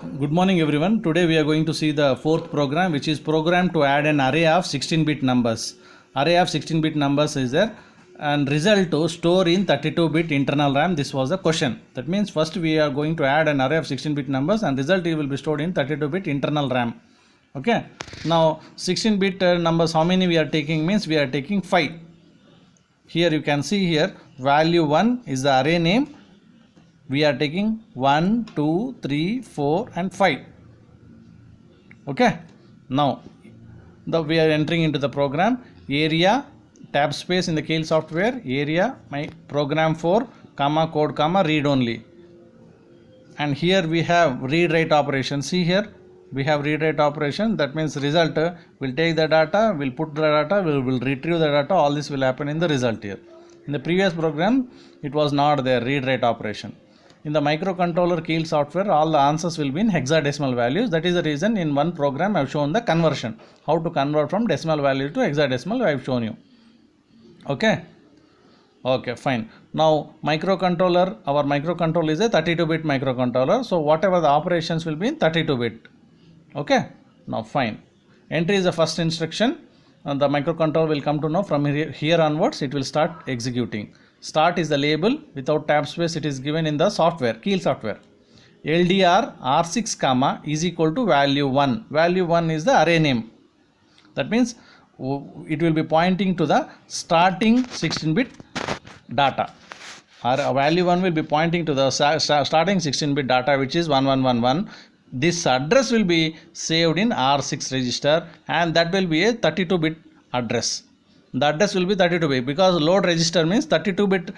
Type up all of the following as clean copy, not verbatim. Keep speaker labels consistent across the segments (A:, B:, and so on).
A: Good morning everyone. Today we are going to see the fourth program, which is program to add an array of 16-bit numbers. Array of 16-bit numbers is there and result to store in 32-bit internal RAM. This was the question. That means first we are going to add an array of 16-bit numbers and result will be stored in 32-bit internal RAM. Okay. Now 16-bit numbers, how many we are taking means we are taking 5. Here you can see here value 1 is the array name. We are taking 1, 2, 3, 4 and 5. Okay. Now we are entering into the program. Area, tab space in the Keil software, area, my program 4, comma, code, comma, read only. And here we have read write operation. See here we have read write operation. That means result will take the data, will put the data, will retrieve the data. All this will happen in the result here. In the previous program it was not there, read write operation. In the microcontroller Keil software, all the answers will be in hexadecimal values. That is the reason in one program I have shown the conversion. How to convert from decimal value to hexadecimal I have shown you. Okay. Okay, fine. Now microcontroller, our microcontroller is a 32-bit microcontroller. So whatever the operations will be in 32-bit. Okay. Now fine. Entry is the first instruction. And the microcontroller will come to know from here onwards it will start executing. Start is the label, without tab space it is given in the software, Keil software. LDR R6 comma is equal to value 1. Value 1 is the array name. That means it will be pointing to the starting 16-bit data. Value 1 will be pointing to the starting 16-bit data, which is 1111. This address will be saved in R6 register and that will be a 32-bit address. The address will be 32-bit because load register means 32-bit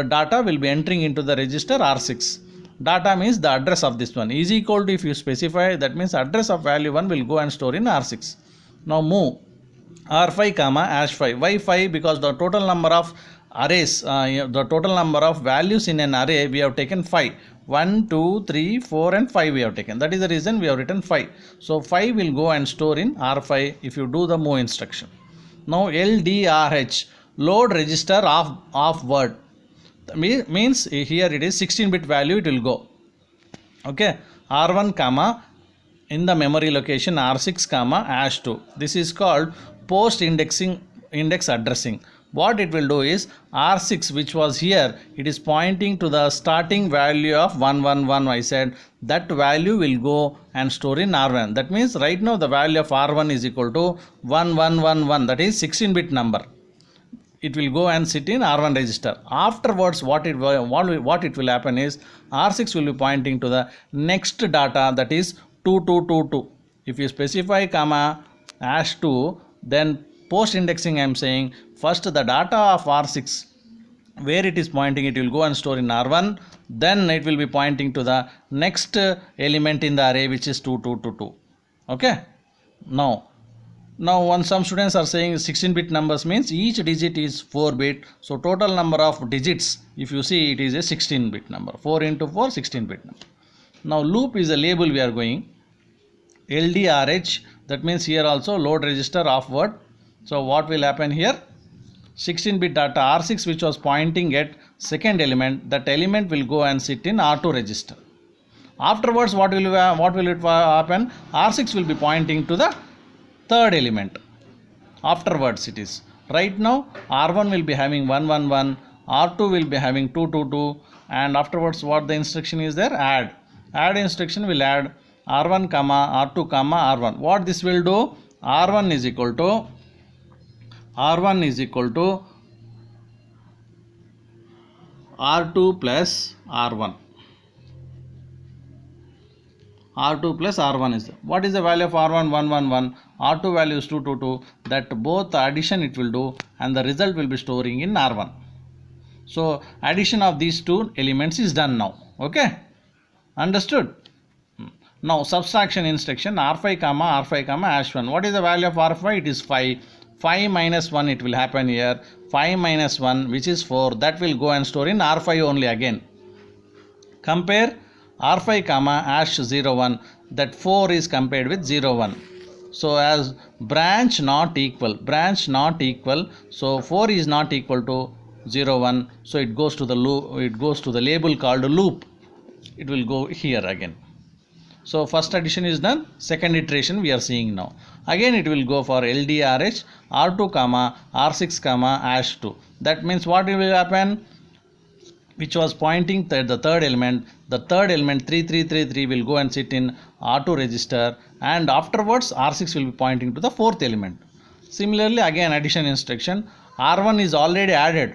A: data will be entering into the register R6. Data means the address of this one is equal to, if you specify, that means address of value 1 will go and store in R6. Now move R5 comma hash 5. Why 5? Because the total number of arrays, the total number of values in an array we have taken 5. 1, 2, 3, 4 and 5 we have taken. That is the reason we have written 5. So 5 will go and store in R5 if you do the move instruction. Now LDRH, load register of word, means here it is 16-bit value it will go. Okay. R1 comma in the memory location R6 comma hash 2. This is called post indexing index addressing. What it will do is R6, which was here, it is pointing to the starting value of 111. I said that value will go and store in R1. That means right now the value of R1 is equal to 1111. That is 16-bit number. It will go and sit in R1 register. Afterwards, what it will happen is R6 will be pointing to the next data, that is 2222. If you specify comma hash 2, then post indexing I am saying first the data of R6 where it is pointing, it will go and store in R1, then it will be pointing to the next element in the array, which is 2222. Okay. Now when some students are saying 16-bit numbers means each digit is 4-bit, so total number of digits, if you see, it is a 16-bit number. 4 into 4, 16-bit number. Now loop is a label we are going. LDRH, that means here also load register of word. So what will happen here? 16-bit data R6 which was pointing at second element, that element will go and sit in R2 register. Afterwards what will it happen? R6 will be pointing to the third element. Afterwards it is. Right now R1 will be having 111, R2 will be having 222, and afterwards what the instruction is there? Add. Add instruction will add R1 comma R2 comma R1. What this will do? R1 is equal to R2 plus R1. R2 plus R1 is, what is the value of R1? 111. R2 value is 222. That both addition it will do and the result will be storing in R1. So addition of these two elements is done now. Okay. Understood? Now subtraction instruction R5 comma hash 1. What is the value of R5? It is 5. 5 minus 1 it will happen here. 5 minus 1, which is 4, that will go and store in R5 only again. Compare R5 comma hash 01, that 4 is compared with 01. So as branch not equal, so 4 is not equal to 01, so it goes to the loop, it goes to the label called loop. It will go here again. So first addition is done, second iteration we are seeing now. Again it will go for LDRH R2 comma R6 comma #2. That means what will happen, which was pointing the third element 3333 will go and sit in R2 register, and afterwards R6 will be pointing to the fourth element. Similarly again addition instruction, R1 is already added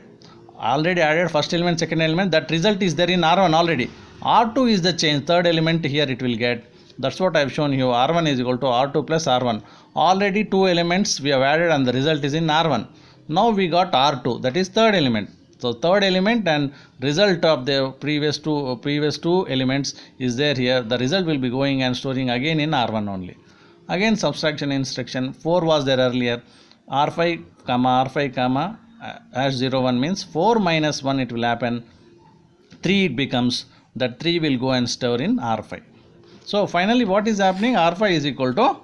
A: first element, second element, that result is there in R1 already. R2 is the change, third element here it will get. That's what I have shown you. R1 is equal to R2 plus R1. Already two elements we have added and the result is in R1. Now we got R2, that is third element. So third element and result of the previous two elements is there here. The result will be going and storing again in R1 only. Again subtraction instruction, 4 was there earlier. R5 comma #01 means 4 minus 1 it will happen. 3 it becomes, that 3 will go and store in R5. So finally what is happening, R5 is equal to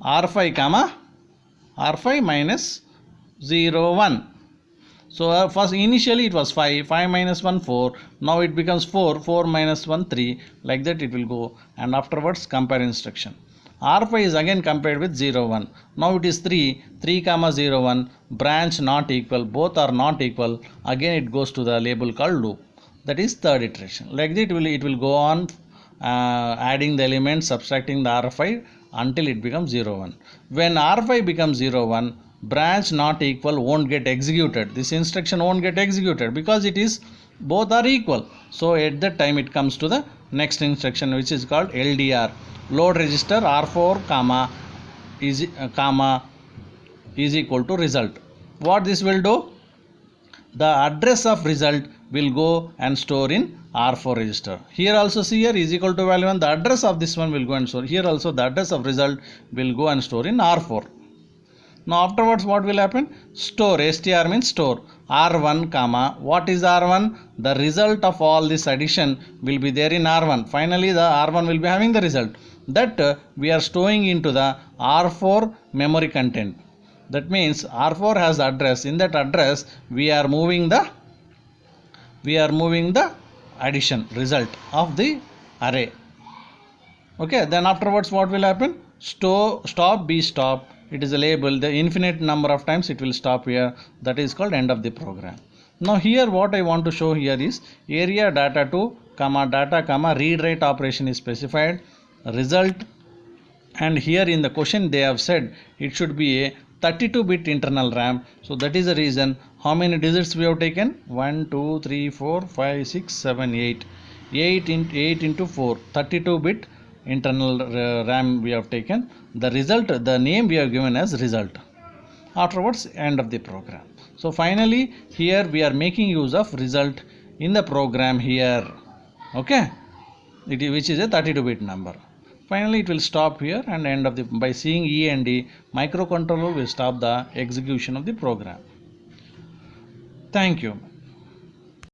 A: R5 minus 01. So first initially it was 5 minus 1 4, now it becomes 4 minus 1 3, like that it will go, and afterwards compare instruction. R5 is again compared with 01. Now it is 3 comma 01, branch not equal, both are not equal. Again it goes to the label called loop. That is third iteration. Like that it will go on adding the elements, subtracting the R5 until it becomes 01. When R5 becomes 01, branch not equal won't get executed. This instruction won't get executed because it is both are equal. So at that time it comes to the next instruction, which is called LDR, load register R4 comma is equal to result. What this will do, the address of result will go and store in R4 register. Here also see, here is equal to value 1, the address of this one will go and store. Here also the address of result will go and store in R4. Now afterwards what will happen, store, str means store, R1 comma, what is R1, the result of all this addition will be there in R1. Finally the R1 will be having the result that we are storing into the R4 memory content. That means R4 has the address. In that address we are moving the addition result of the array. Okay, then afterwards what will happen, stop be stop, it is a label, the infinite number of times it will stop here, that is called end of the program. Now here what I want to show here is area data2 comma read write operation is specified, result, and here in the question they have said it should be a 32-bit internal RAM. So that is the reason how many digits we have taken, 1 2 3 4 5 6 7 8 into 4, 32-bit internal RAM we have taken. The result, the name we have given as result. Afterwards end of the program. So finally here we are making use of result in the program here. Okay, which is a 32-bit number. Finally it will stop here and end of the, by seeing E and D, microcontroller will stop the execution of the program. Thank you.